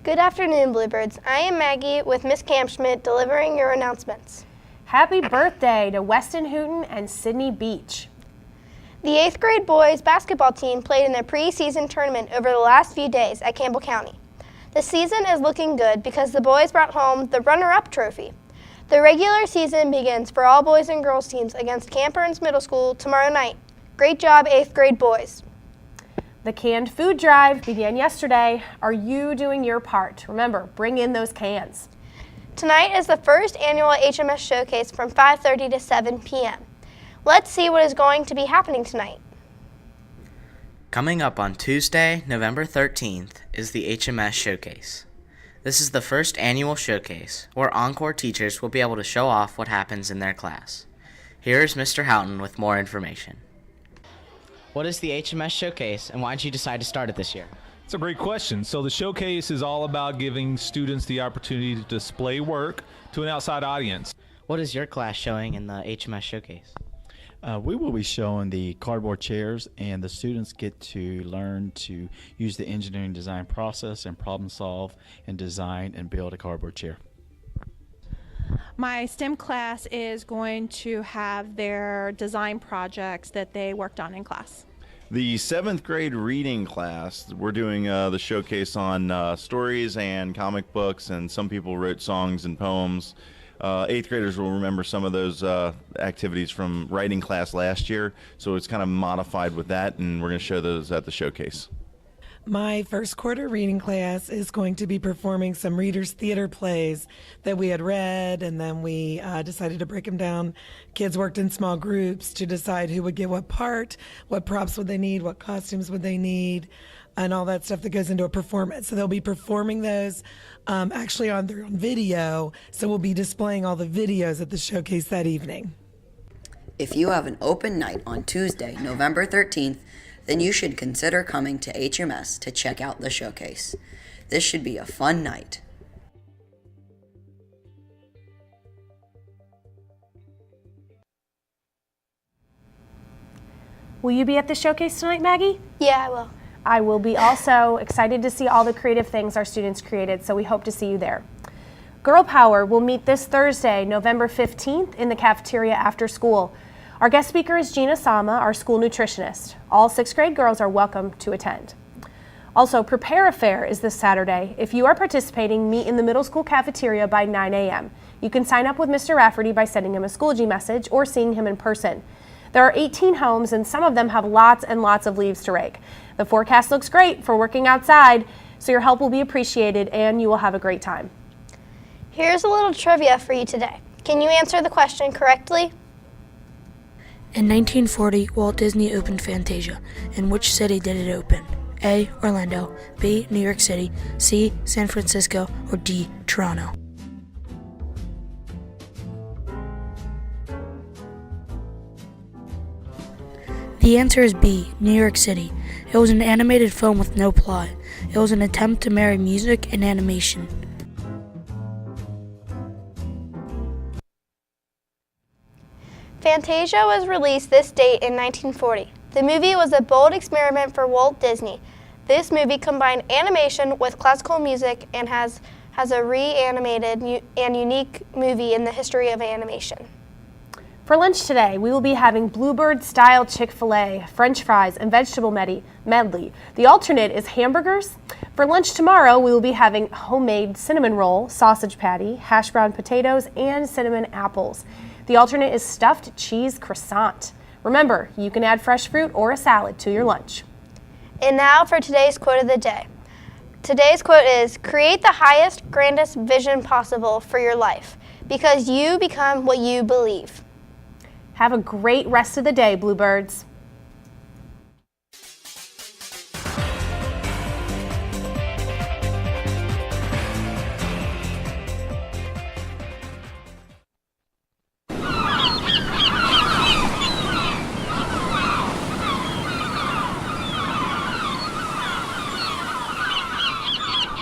Good afternoon, Bluebirds. I am Maggie with Miss Campschmidt delivering your announcements. Happy birthday to Weston Hooten and Sydney Beach. The 8th grade boys basketball team played in a preseason tournament over the last few days at Campbell County. The season is looking good because the boys brought home the runner-up trophy. The regular season begins for all boys and girls teams against Camp Burns Middle School tomorrow night. Great job, 8th grade boys. The canned food drive began yesterday. Are you doing your part? Remember, bring in those cans. Tonight is the first annual HMS Showcase from 5:30 to 7 p.m. Let's see what is going to be happening tonight. Coming up on Tuesday, November 13th, is the HMS Showcase. This is the first annual showcase where Encore teachers will be able to show off what happens in their class. Here is Mr. Houghton with more information. What is the HMS Showcase, and why did you decide to start it this year? It's a great question. So the showcase is all about giving students the opportunity to display work to an outside audience. What is your class showing in the HMS Showcase? We will be showing the cardboard chairs, and the students get to learn to use the engineering design process and problem solve and design and build a cardboard chair. My STEM class is going to have their design projects that they worked on in class. The 7th grade reading class, we're doing the showcase on stories and comic books, and some people wrote songs and poems. 8th graders will remember some of those activities from writing class last year, so it's kind of modified with that, and we're going to show those at the showcase. My first quarter reading class is going to be performing some Reader's Theater plays that we had read, and then we decided to break them down. Kids worked in small groups to decide who would get what part, what props would they need, what costumes would they need, and all that stuff that goes into a performance. So they'll be performing those actually on their own video, so we'll be displaying all the videos at the showcase that evening. If you have an open night on Tuesday, November 13th, then you should consider coming to HMS to check out the showcase. This should be a fun night. Will you be at the showcase tonight, Maggie? Yeah, I will. I will be also excited to see all the creative things our students created, so we hope to see you there. Girl Power will meet this Thursday, November 15th in the cafeteria after school. Our guest speaker is Gina Sama, our school nutritionist. All 6th grade girls are welcome to attend. Also, Prepare a Fair is this Saturday. If you are participating, meet in the middle school cafeteria by 9 a.m. You can sign up with Mr. Rafferty by sending him a Schoology message or seeing him in person. There are 18 homes, and some of them have lots and lots of leaves to rake. The forecast looks great for working outside, so your help will be appreciated and you will have a great time. Here's a little trivia for you today. Can you answer the question correctly? In 1940, Walt Disney opened Fantasia. In which city did it open? A. Orlando, B. New York City, C. San Francisco, or D. Toronto? The answer is B. New York City. It was an animated film with no plot. It was an attempt to marry music and animation. Fantasia was released this date in 1940. The movie was a bold experiment for Walt Disney. This movie combined animation with classical music and has a reanimated and unique movie in the history of animation. For lunch today, we will be having Bluebird-style Chick-fil-A, French fries, and vegetable medley. The alternate is hamburgers. For lunch tomorrow, we will be having homemade cinnamon roll, sausage patty, hash brown potatoes, and cinnamon apples. The alternate is stuffed cheese croissant. Remember, you can add fresh fruit or a salad to your lunch. And now for today's quote of the day. Today's quote is, "Create the highest, grandest vision possible for your life, because you become what you believe." Have a great rest of the day, Bluebirds.